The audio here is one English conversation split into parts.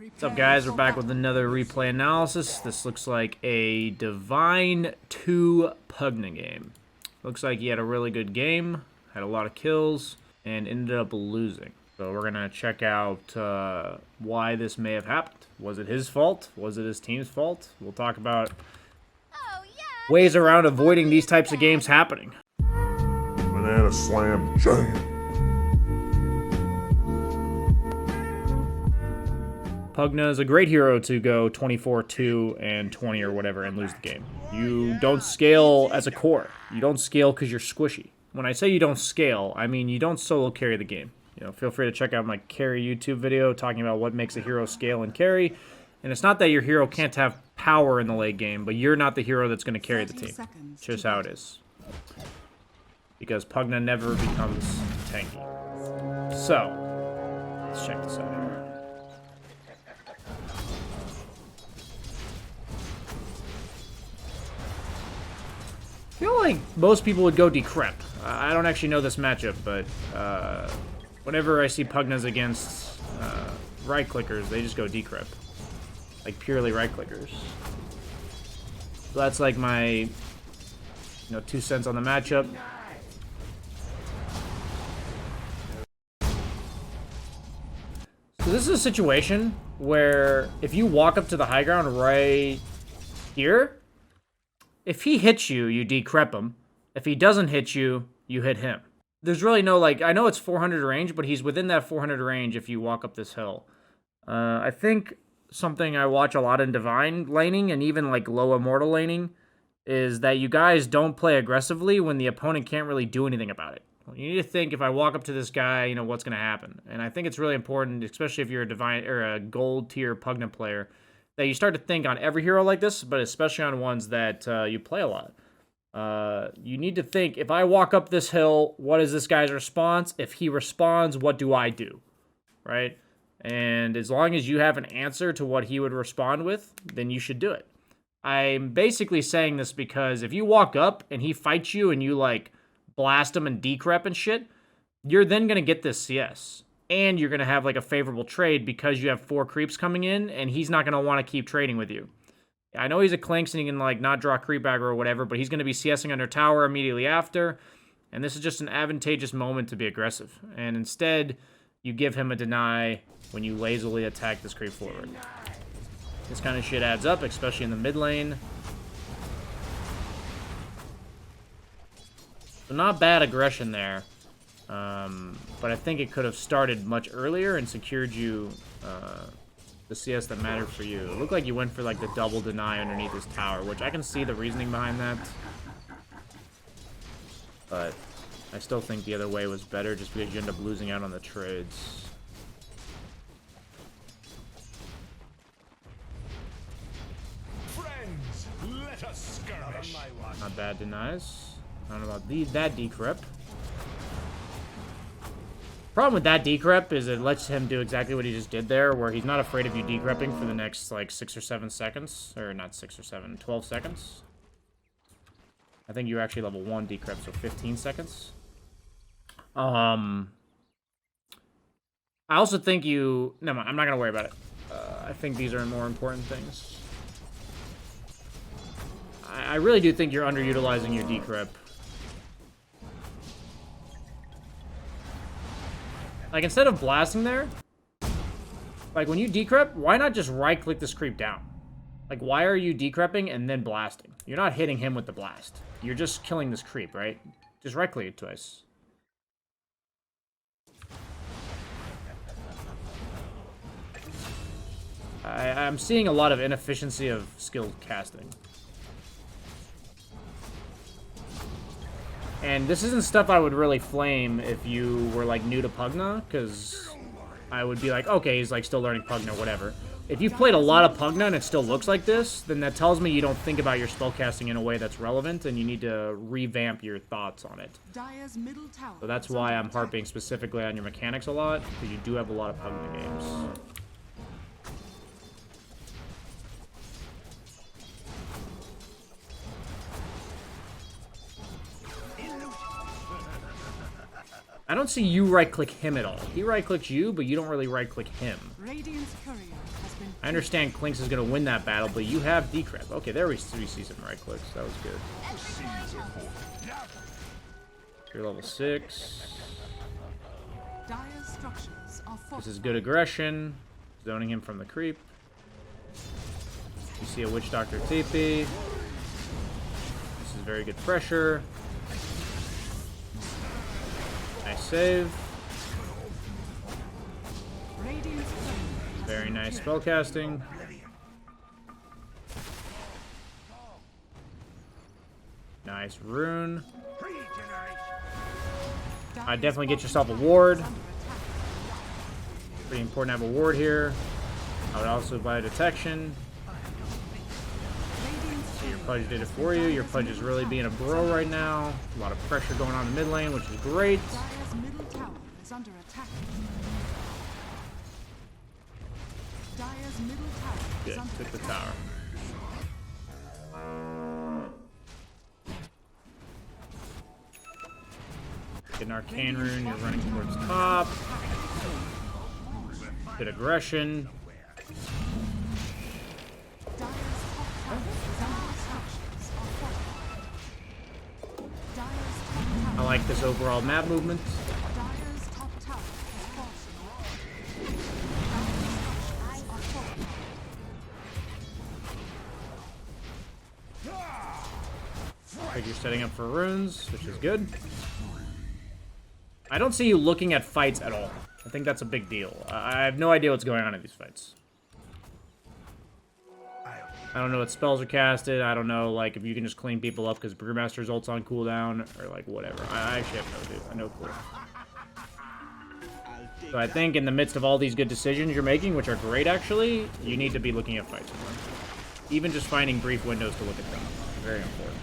What's up, guys? We're back with another replay analysis. This looks like a Divine 2 Pugna game. Looks like he had a really good game, had a lot of kills, and ended up losing. So we're going to check out why this may have happened. Was it his fault? Was it his team's fault? We'll talk about ways around avoiding these types of games happening. Banana slam jam. Pugna is a great hero to go 24-2 and 20 or whatever and lose the game. You don't scale as a core. You don't scale because you're squishy. When I say you don't scale, I mean you don't solo carry the game. You know, feel free to check out my carry YouTube video talking about what makes a hero scale and carry. And it's not that your hero can't have power in the late game, but you're not the hero that's going to carry the team. It's just how it is. Because Pugna never becomes tanky. So, let's check this out here. I feel like most people would go Decrep. I don't actually know this matchup, but whenever I see Pugnas against right clickers, they just go Decrep. Like purely right clickers. So that's like my 2 cents on the matchup. So this is a situation where if you walk up to the high ground right here, if he hits you, you decrep him. If he doesn't hit you, you hit him. There's really no, I know it's 400 range, but he's within that 400 range if you walk up this hill. I think something I watch a lot in Divine laning and even low Immortal laning is that you guys don't play aggressively when the opponent can't really do anything about it. You need to think, if I walk up to this guy, what's going to happen? And I think it's really important, especially if you're a Divine or a gold tier Pugna player, that you start to think on every hero like this, but especially on ones that you play a lot. You need to think, if I walk up this hill, what is this guy's response? If he responds, what do I do? Right? And as long as you have an answer to what he would respond with, then you should do it. I'm basically saying this because if you walk up and he fights you and you, blast him and decrep and shit, you're then going to get this CS. And you're going to have a favorable trade because you have 4 creeps coming in and he's not going to want to keep trading with you. I know he's a Clinks and he can not draw creep aggro or whatever, but he's going to be CSing under tower immediately after. And this is just an advantageous moment to be aggressive. And instead, you give him a deny when you lazily attack this creep forward. This kind of shit adds up, especially in the mid lane. So not bad aggression there. But I think it could have started much earlier and secured you the CS that mattered for you. It looked like you went for the double deny underneath this tower, which I can see the reasoning behind that. But I still think the other way was better just because you end up losing out on the trades. Friends, let us skirmish. Not bad denies. I don't know about that decrep. Problem with that decrep is it lets him do exactly what he just did there, where he's not afraid of you decrepping for the next 6 or 7 seconds. Or not 6 or 7, 12 seconds. I think you're actually level 1 decrep, so 15 seconds. I also think you... No, I'm not going to worry about it. I think these are more important things. I really do think you're underutilizing your decrep. Instead of blasting there, when you decrep, why not just right-click this creep down? Why are you decrepping and then blasting? You're not hitting him with the blast. You're just killing this creep, right? Just right-click it twice. I'm seeing a lot of inefficiency of skilled casting. And this isn't stuff I would really flame if you were, new to Pugna, because I would be okay, he's, still learning Pugna, whatever. If you've played a lot of Pugna and it still looks like this, then that tells me you don't think about your spellcasting in a way that's relevant, and you need to revamp your thoughts on it. So that's why I'm harping specifically on your mechanics a lot, because you do have a lot of Pugna games. I don't see you right-click him at all. He right-clicks you, but you don't really right-click him. Radiant's courier has I understand Clinks is going to win that battle, but you have decrep. Okay, there we see some right clicks. That was good. You're level 6. This is good aggression. Zoning him from the creep. You see a Witch Doctor TP. This is very good pressure. Nice save. Very nice spellcasting. Nice rune. I'd definitely get yourself a ward. Pretty important to have a ward here. I would also buy detection. Your Pudge did it for you. Your Pudge is really being a bro right now. A lot of pressure going on in the mid lane, which is great. Good, took the tower. Get an arcane rune, you're running towards top. Good aggression. I like this overall map movement. You're setting up for runes, which is good. I don't see you looking at fights at all. I think that's a big deal. I have no idea what's going on in these fights. I don't know what spells are casted. I don't know, like, if you can just clean people up because Brewmaster's ult's on cooldown, or, like, whatever. I actually have no clue. So I think in the midst of all these good decisions you're making, which are great, actually, you need to be looking at fights more. Even just finding brief windows to look at them. Very important.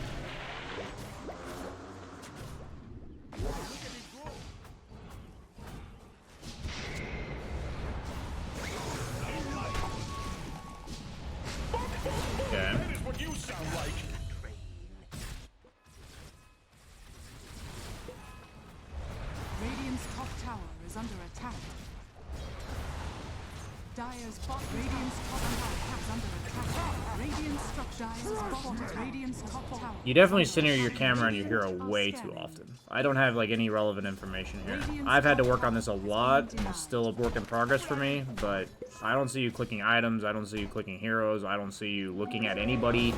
You definitely center your camera on your hero way too often. I don't have, like, any relevant information here. I've had to work on this a lot, and it's still a work in progress for me, but I don't see you clicking items, I don't see you clicking heroes, I don't see you looking at anybody.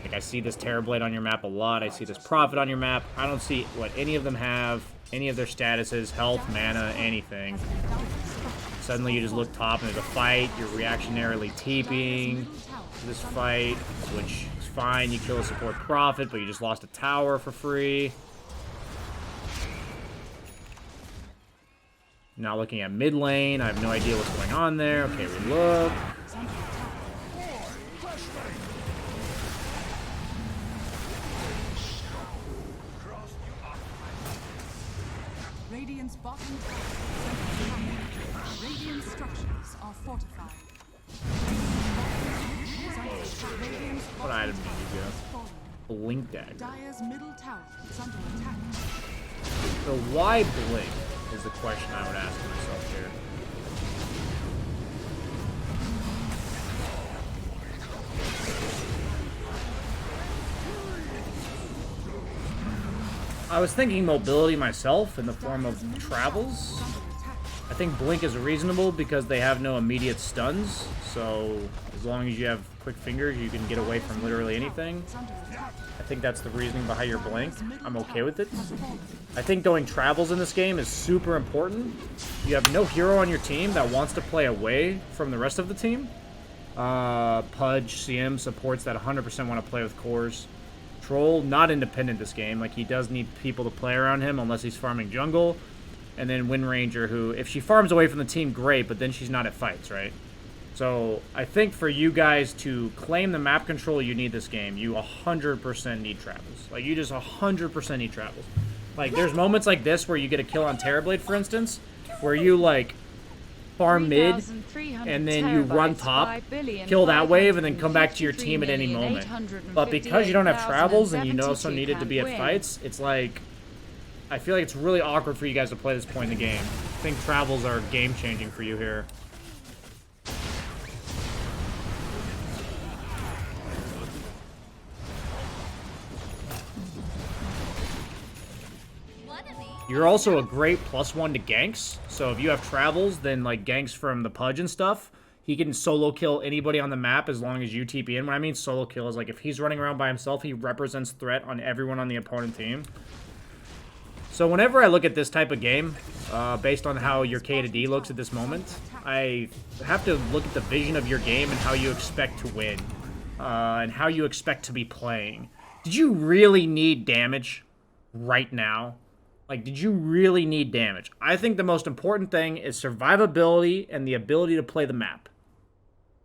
Like, I see this Terrorblade on your map a lot, I see this Prophet on your map. I don't see what any of them have, any of their statuses, health, mana, anything. Suddenly you just look top and there's a fight, you're reactionarily TPing this fight, which is fine, you kill a support Prophet, but you just lost a tower for free. Not looking at mid lane, I have no idea what's going on there. Okay, we look. Radiant's bottom Radiant structures are fortified. What item did you go? Blink dagger. Dire's middle tower is under attack. So why blink is the question I would ask myself here. I was thinking mobility myself in the form of travels. I think blink is reasonable because they have no immediate stuns, so as long as you have quick fingers, you can get away from literally anything. I think that's the reasoning behind your blink. I'm okay with it. I think going travels in this game is super important. You have no hero on your team that wants to play away from the rest of the team. Pudge, CM supports that 100% want to play with cores. Troll, not independent this game. Like, he does need people to play around him unless he's farming jungle. And then Wind Ranger, who, if she farms away from the team, great, but then she's not at fights, right? So, I think for you guys to claim the map control you need this game, you 100% need travels. Like, you just 100% need travels. Like, there's moments like this where you get a kill on Terrorblade, for instance, where you, like, farm mid, and then you run top, kill that wave, and then come back to your team at any moment. But because you don't have travels, and you know some needed to be at fights, it's like, I feel like it's really awkward for you guys to play this point in the game. I think travels are game-changing for you here. You're also a great +1 to ganks. So if you have travels, then like ganks from the Pudge and stuff, he can solo kill anybody on the map as long as you TP in. When I mean solo kill is like if he's running around by himself, he represents threat on everyone on the opponent team. So whenever I look at this type of game, based on how your K to D looks at this moment, I have to look at the vision of your game and how you expect to win, and how you expect to be playing. Did you really need damage right now? Like, did you really need damage? I think the most important thing is survivability and the ability to play the map.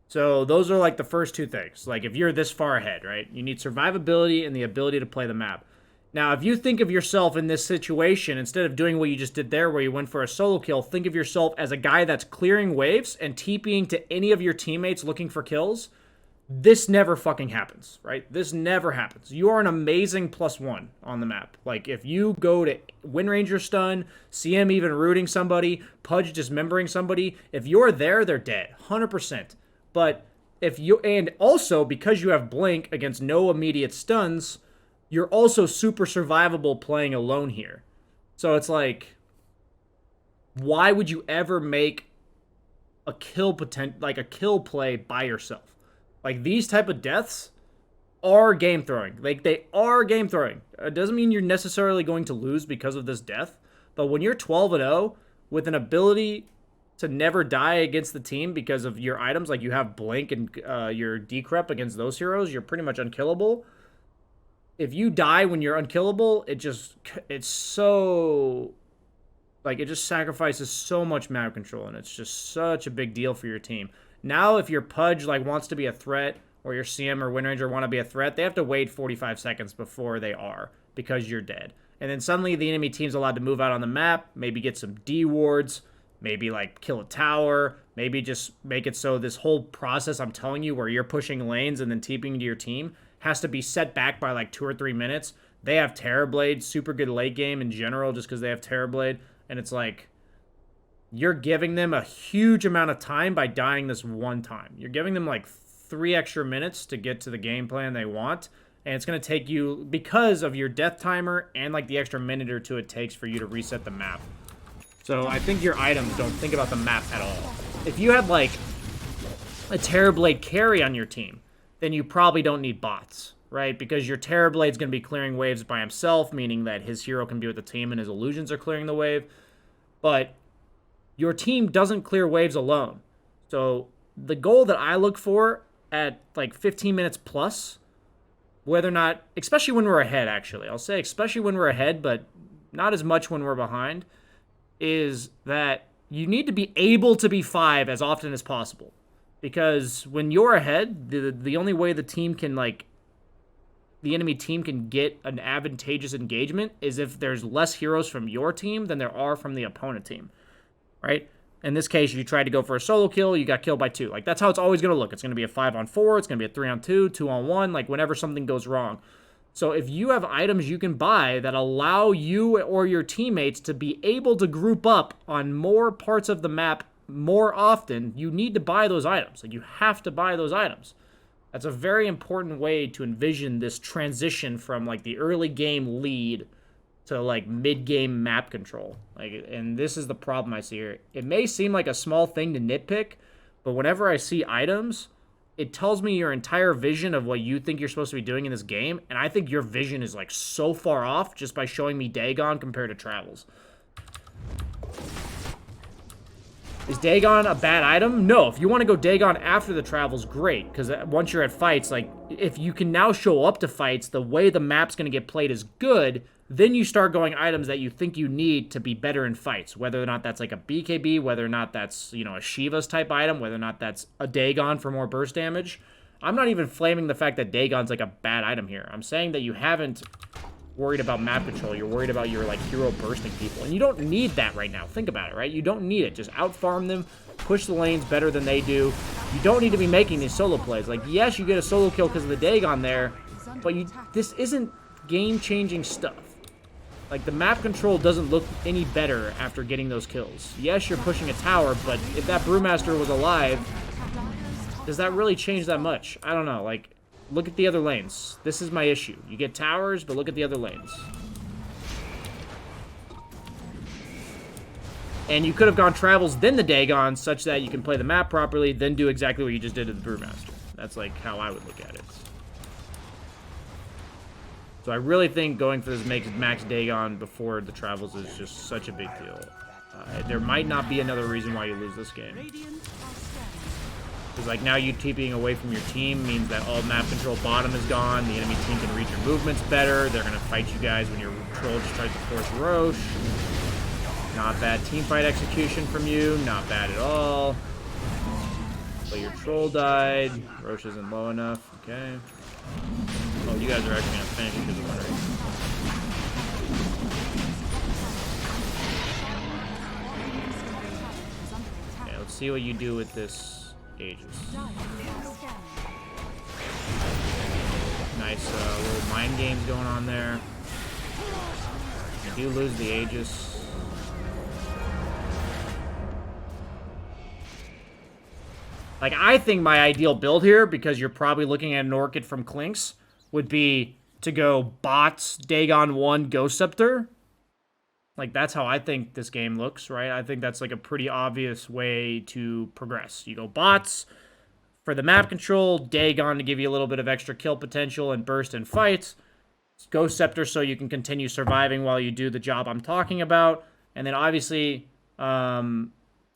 So those are like the first two things. Like if you're this far ahead, right? You need survivability and the ability to play the map. Now, if you think of yourself in this situation, instead of doing what you just did there where you went for a solo kill, think of yourself as a guy that's clearing waves and TPing to any of your teammates looking for kills. This never fucking happens, right? This never happens. You are an amazing +1 on the map. Like, if you go to Wind Ranger stun, CM even rooting somebody, Pudge dismembering somebody, if you're there, they're dead, 100%. But if you, and also because you have Blink against no immediate stuns, you're also super survivable playing alone here. So it's like, why would you ever make a kill play by yourself? Like, these type of deaths are game throwing. Like, they are game throwing. It doesn't mean you're necessarily going to lose because of this death, but when you're 12-0 with an ability to never die against the team because of your items, like you have Blink and your Decrep against those heroes, you're pretty much unkillable. If you die when you're unkillable, it's so, like, it just sacrifices so much map control, and it's just such a big deal for your team. Now, if your Pudge like wants to be a threat, or your CM or Wind Ranger want to be a threat, they have to wait 45 seconds before they are, because you're dead. And then suddenly the enemy team's allowed to move out on the map, maybe get some D wards, maybe like kill a tower, maybe just make it so this whole process I'm telling you where you're pushing lanes and then TPing to your team has to be set back by like 2 or 3 minutes. They have Terrorblade, super good late game in general just because they have Terrorblade, and it's like, you're giving them a huge amount of time by dying this one time. You're giving them like 3 extra minutes to get to the game plan they want. And it's going to take you, because of your death timer and like the extra minute or two it takes for you to reset the map. So I think your items don't think about the map at all. If you had like a Terrorblade carry on your team, then you probably don't need bots, right? Because your Terrorblade's going to be clearing waves by himself, meaning that his hero can be with the team and his illusions are clearing the wave. But your team doesn't clear waves alone. So the goal that I look for at like 15 minutes plus, whether or not, especially when we're ahead, actually, I'll say especially when we're ahead, but not as much when we're behind, is that you need to be able to be 5 as often as possible. Because when you're ahead, the only way the team can like, the enemy team can get an advantageous engagement is if there's less heroes from your team than there are from the opponent team. Right? In this case, you tried to go for a solo kill, you got killed by 2. Like, that's how it's always going to look. It's going to be a 5-on-4, it's going to be a 3-on-2, 2-on-1, like, whenever something goes wrong. So if you have items you can buy that allow you or your teammates to be able to group up on more parts of the map more often, you need to buy those items. Like, you have to buy those items. That's a very important way to envision this transition from, like, the early game lead to like mid-game map control. Like, and this is the problem I see here. It may seem like a small thing to nitpick, but whenever I see items, it tells me your entire vision of what you think you're supposed to be doing in this game, and I think your vision is like so far off just by showing me Dagon compared to Travels. Is Dagon a bad item? No, if you want to go Dagon after the Travels, great, because once you're at fights, like, if you can now show up to fights, the way the map's going to get played is good. Then you start going items that you think you need to be better in fights, whether or not that's like a BKB, whether or not that's, you know, a Shiva's type item, whether or not that's a Dagon for more burst damage. I'm not even flaming the fact that Dagon's like a bad item here. I'm saying that you haven't worried about map control. You're worried about your like hero bursting people, and you don't need that right now. Think about it, right? You don't need it. Just out-farm them, push the lanes better than they do. You don't need to be making these solo plays. Like, yes, you get a solo kill because of the Dagon there, but this isn't game-changing stuff. Like, the map control doesn't look any better after getting those kills. Yes, you're pushing a tower, but if that Brewmaster was alive, does that really change that much? I don't know. Like, look at the other lanes. This is my issue. You get towers, but look at the other lanes. And you could have gone travels, then the Dagon, such that you can play the map properly, then do exactly what you just did to the Brewmaster. That's like how I would look at it. So I really think going for this max Dagon before the travels is just such a big deal. There might not be another reason why you lose this game. Because like now you TPing away from your team means that all map control bottom is gone. The enemy team can read your movements better. They're going to fight you guys when your troll just tries to force Roche. Not bad teamfight execution from you. Not bad at all. But your troll died. Roche isn't low enough. Okay. Oh, you guys are actually going to finish because of winner. Okay, let's see what you do with this Aegis. Nice little mind games going on there. You do lose the Aegis. Like, I think my ideal build here, because you're probably looking at an Orchid from Clinks, would be to go bots, Dagon 1, Ghost Scepter. Like, that's how I think this game looks, right? I think that's, like, a pretty obvious way to progress. You go bots for the map control, Dagon to give you a little bit of extra kill potential and burst in fights, Ghost Scepter so you can continue surviving while you do the job I'm talking about, and then obviously,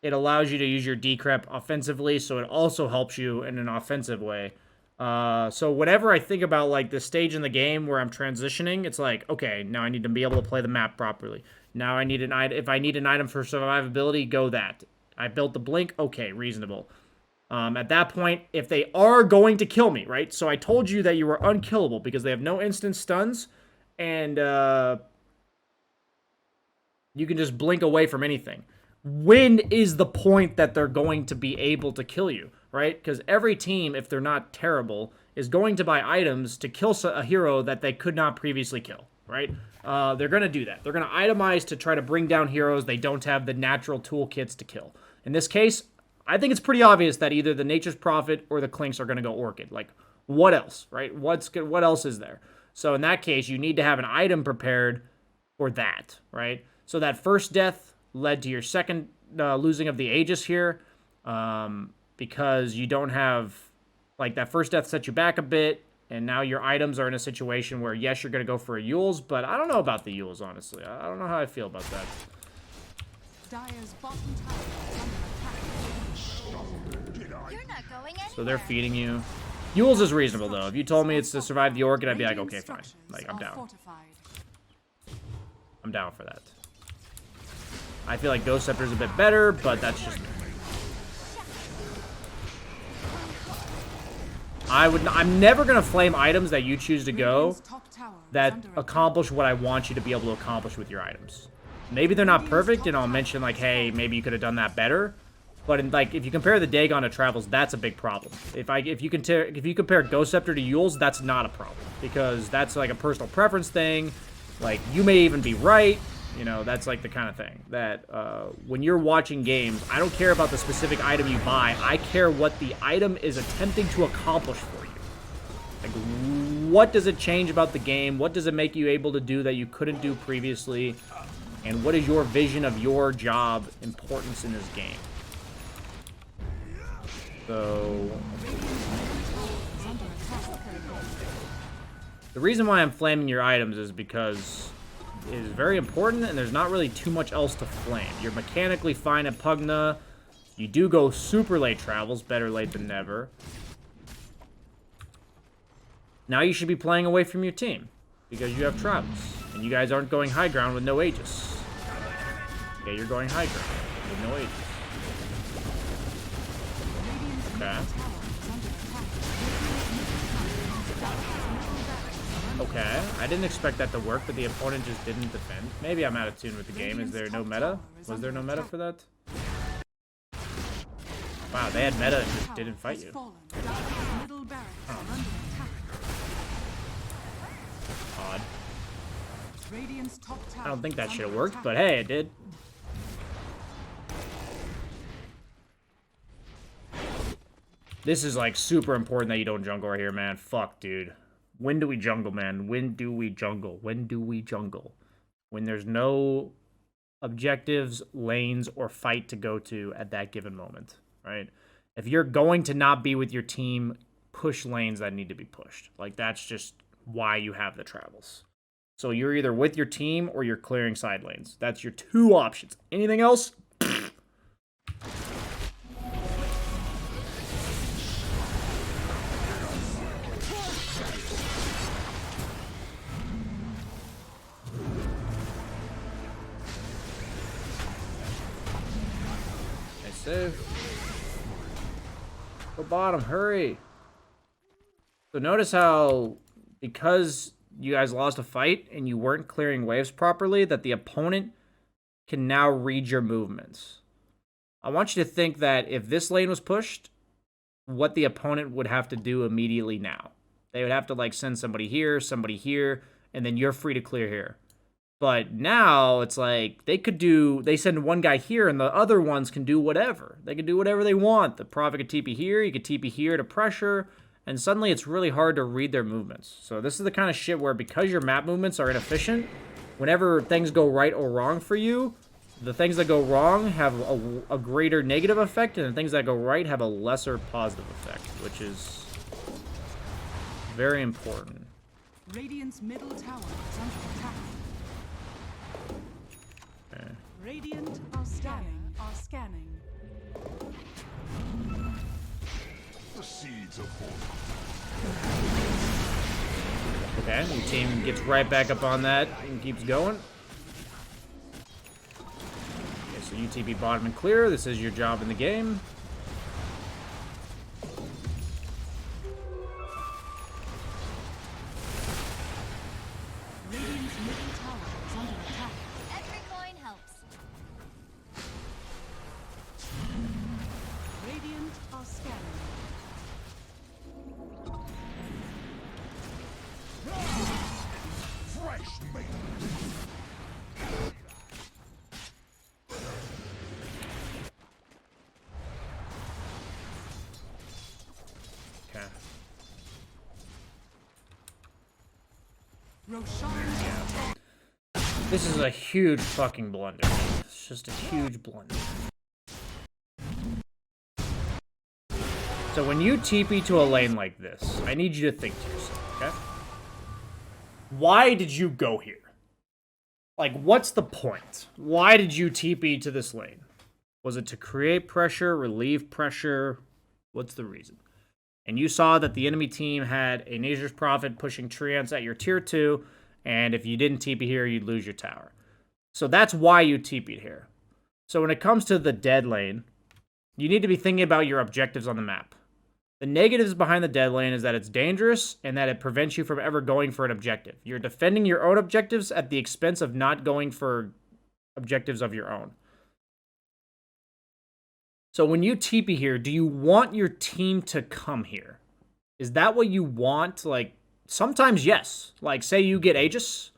it allows you to use your decrep offensively, so it also helps you in an offensive way. So whenever I think about, like, the stage in the game where I'm transitioning, it's like, okay, now I need to be able to play the map properly. Now I need an item. If I need an item for survivability, go that. I built the blink, okay, reasonable. At that point, if they are going to kill me, right? So I told you that you were unkillable because they have no instant stuns, and you can just blink away from anything. When is the point that they're going to be able to kill you, right? Because every team, if they're not terrible, is going to buy items to kill a hero that they could not previously kill, right? They're going to do that. They're going to itemize to try to bring down heroes they don't have the natural toolkits to kill. In this case, I think it's pretty obvious that either the Nature's Prophet or the Clinks are going to go Orchid. Like, what else, right? What else is there? So in that case, you need to have an item prepared for that, right? So that first death led to your second losing of the Aegis here, because you don't have, like, that first death set you back a bit, and now your items are in a situation where, yes, you're going to go for a Yules, but I don't know about the Yules, honestly. I don't know how I feel about that. Dire's bottom tower is under attack. You're not going anywhere. So they're feeding you. Yules is reasonable, though. If you told me it's to survive the Orchid, I'd be like, okay, fine. Like, I'm down. I'm down for that. I feel like Ghost Scepter is a bit better, but that's just me. I'm never going to flame items that you choose to go that accomplish what I want you to be able to accomplish with your items. Maybe they're not perfect, and I'll mention, like, hey, maybe you could have done that better. But, if you compare the Dagon to Travels, that's a big problem. If you compare Ghost Scepter to Yules, that's not a problem. Because that's, like, a personal preference thing. Like, you may even be right. You know, that's like the kind of thing that when you're watching games, I don't care about the specific item you buy. I care what the item is attempting to accomplish for you. Like, what does it change about the game? What does it make you able to do that you couldn't do previously? And what is your vision of your job importance in this game? So the reason why I'm flaming your items is because it is very important, and there's not really too much else to flame. You're mechanically fine at Pugna. You do go super late travels, better late than never. Now you should be playing away from your team, because you have travels, and you guys aren't going high ground with no Aegis. Okay, you're going high ground with no Aegis. Okay. Okay, I didn't expect that to work, but the opponent just didn't defend. Maybe I'm out of tune with the game. Is there no meta? Was there no meta for that? Wow, they had meta and just didn't fight you. Oh. Odd. I don't think that should have worked, but hey, it did. This is, like, super important that you don't jungle right here, man. Fuck, dude. When do we jungle, man? When do we jungle? When do we jungle? When there's no objectives, lanes, or fight to go to at that given moment, right? If you're going to not be with your team, push lanes that need to be pushed. Like, that's just why you have the travels. So you're either with your team or you're clearing side lanes. That's your two options. Anything else? Nice save. Go bottom, hurry. So notice how, because you guys lost a fight and you weren't clearing waves properly, that the opponent can now read your movements. I want you to think that if this lane was pushed, what the opponent would have to do immediately now. They would have to like send somebody here, and then you're free to clear here. But now it's like they send one guy here and the other ones can do whatever. They can do whatever they want. The Prophet could TP here, you could TP here to pressure, and suddenly it's really hard to read their movements. So this is the kind of shit where, because your map movements are inefficient, whenever things go right or wrong for you, the things that go wrong have a greater negative effect, and the things that go right have a lesser positive effect, which is very important. Radiant's middle tower is under attack. Okay. Radiant are scanning. The seeds of hope. Okay, your team gets right back up on that and keeps going. Okay, so UTB bottom and clear. This is your job in the game. Radiant's middle tower is under attack. Every coin helps. Radiant are scanning. Fresh meat. Okay. Roshan This is a huge fucking blunder. It's just a huge blunder. So when you TP to a lane like this, I need you to think to yourself, okay? Why did you go here? Like, what's the point? Why did you TP to this lane? Was it to create pressure, relieve pressure? What's the reason? And you saw that the enemy team had a Nature's Prophet pushing treants at your tier 2, and if you didn't TP here, you'd lose your tower. So that's why you TP'd here. So when it comes to the dead lane, you need to be thinking about your objectives on the map. The negatives behind the dead lane is that it's dangerous and that it prevents you from ever going for an objective. You're defending your own objectives at the expense of not going for objectives of your own. So when you TP here, do you want your team to come here? Is that what you want? Like, sometimes yes. Like, say you get Aegis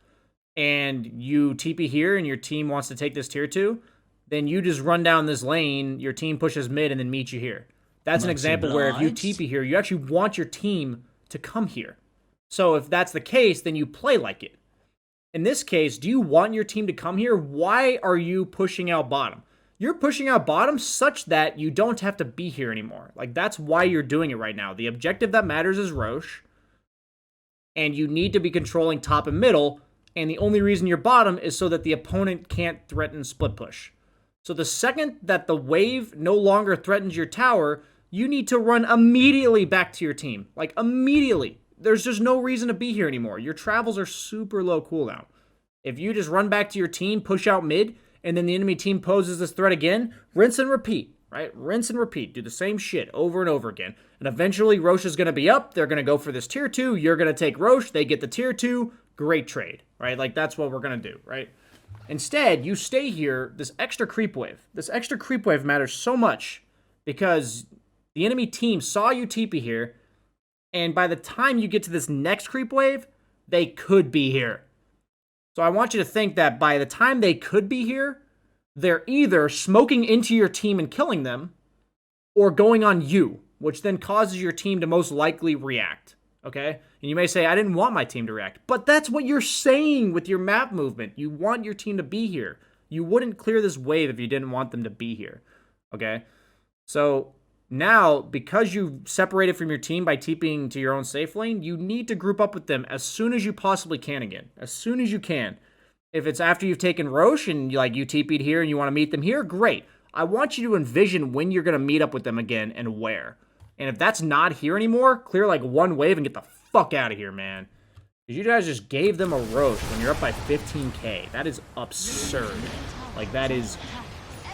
and you TP here and your team wants to take this tier 2, then you just run down this lane, your team pushes mid and then meet you here. That's an example where if you TP here, you actually want your team to come here. So if that's the case, then you play like it. In this case, do you want your team to come here? Why are you pushing out bottom? You're pushing out bottom such that you don't have to be here anymore. Like, that's why you're doing it right now. The objective that matters is Roche, and you need to be controlling top and middle, and the only reason you're bottom is so that the opponent can't threaten split push. So the second that the wave no longer threatens your tower, you need to run immediately back to your team. Like, immediately. There's just no reason to be here anymore. Your travels are super low cooldown. If you just run back to your team, push out mid, and then the enemy team poses this threat again, rinse and repeat, right? Rinse and repeat. Do the same shit over and over again. And eventually, Roche is going to be up. They're going to go for this tier 2. You're going to take Roche. They get the tier 2. Great trade, right? Like, that's what we're going to do, right? Instead, you stay here, this extra creep wave. This extra creep wave matters so much because the enemy team saw you TP here, and by the time you get to this next creep wave, they could be here. So I want you to think that by the time they could be here, they're either smoking into your team and killing them, or going on you, which then causes your team to most likely react, okay? And you may say, I didn't want my team to react, but that's what you're saying with your map movement. You want your team to be here. You wouldn't clear this wave if you didn't want them to be here. Okay? So now, because you separated from your team by TPing to your own safe lane, you need to group up with them as soon as you possibly can again. As soon as you can. If it's after you've taken Roche and like you TP'd here and you want to meet them here, great. I want you to envision when you're going to meet up with them again and where. And if that's not here anymore, clear like one wave and get the fuck out of here, man. Because you guys just gave them a Roche when you're up by 15k. That is absurd. Like, that is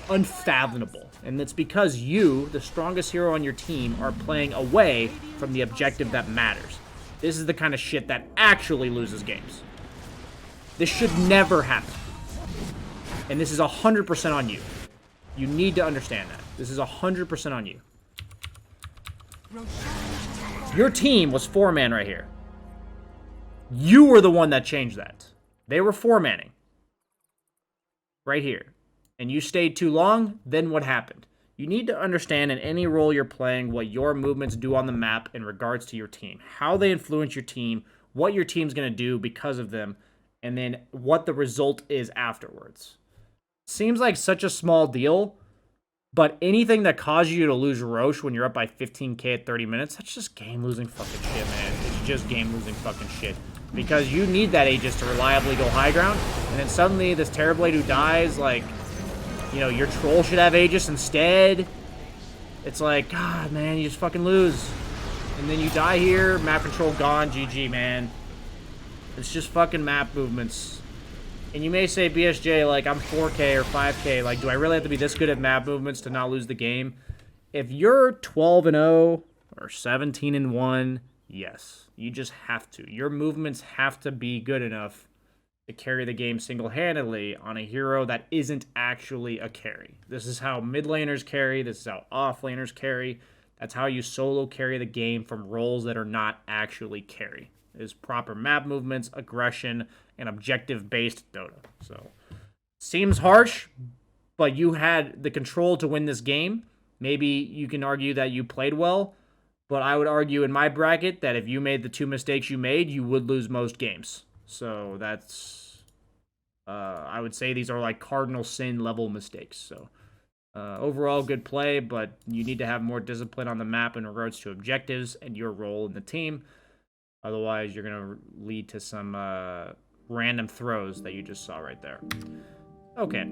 unfathomable. And it's because you, the strongest hero on your team, are playing away from the objective that matters. This is the kind of shit that actually loses games. This should never happen. And this is 100% on you. You need to understand that. This is 100% on you. Your team was 4-man right here. You were the one that changed that. They were 4-manning. Right here. And you stayed too long, then what happened? You need to understand in any role you're playing what your movements do on the map in regards to your team. How they influence your team, what your team's going to do because of them, and then what the result is afterwards. Seems like such a small deal, but anything that causes you to lose Roche when you're up by 15k at 30 minutes, that's just game-losing fucking shit, man. It's just game-losing fucking shit. Because you need that Aegis to reliably go high ground, and then suddenly this Terrorblade who dies, like, you know, your troll should have Aegis instead. It's like, God, man, you just fucking lose. And then you die here, map control gone, GG, man. It's just fucking map movements. And you may say, BSJ, like, I'm 4K or 5K. Like, do I really have to be this good at map movements to not lose the game? If you're 12-0 or 17-1, yes. You just have to. Your movements have to be good enough to carry the game single-handedly on a hero that isn't actually a carry. This is how mid laners carry. This is how off laners carry. That's how you solo carry the game from roles that are not actually carry. Is proper map movements, aggression, and objective-based Dota. So, seems harsh, but you had the control to win this game. Maybe you can argue that you played well, but I would argue in my bracket that if you made the 2 mistakes you made, you would lose most games. So that's, I would say these are like cardinal sin level mistakes. So overall, good play, but you need to have more discipline on the map in regards to objectives and your role in the team. Otherwise, you're going to lead to some random throws that you just saw right there. Okay.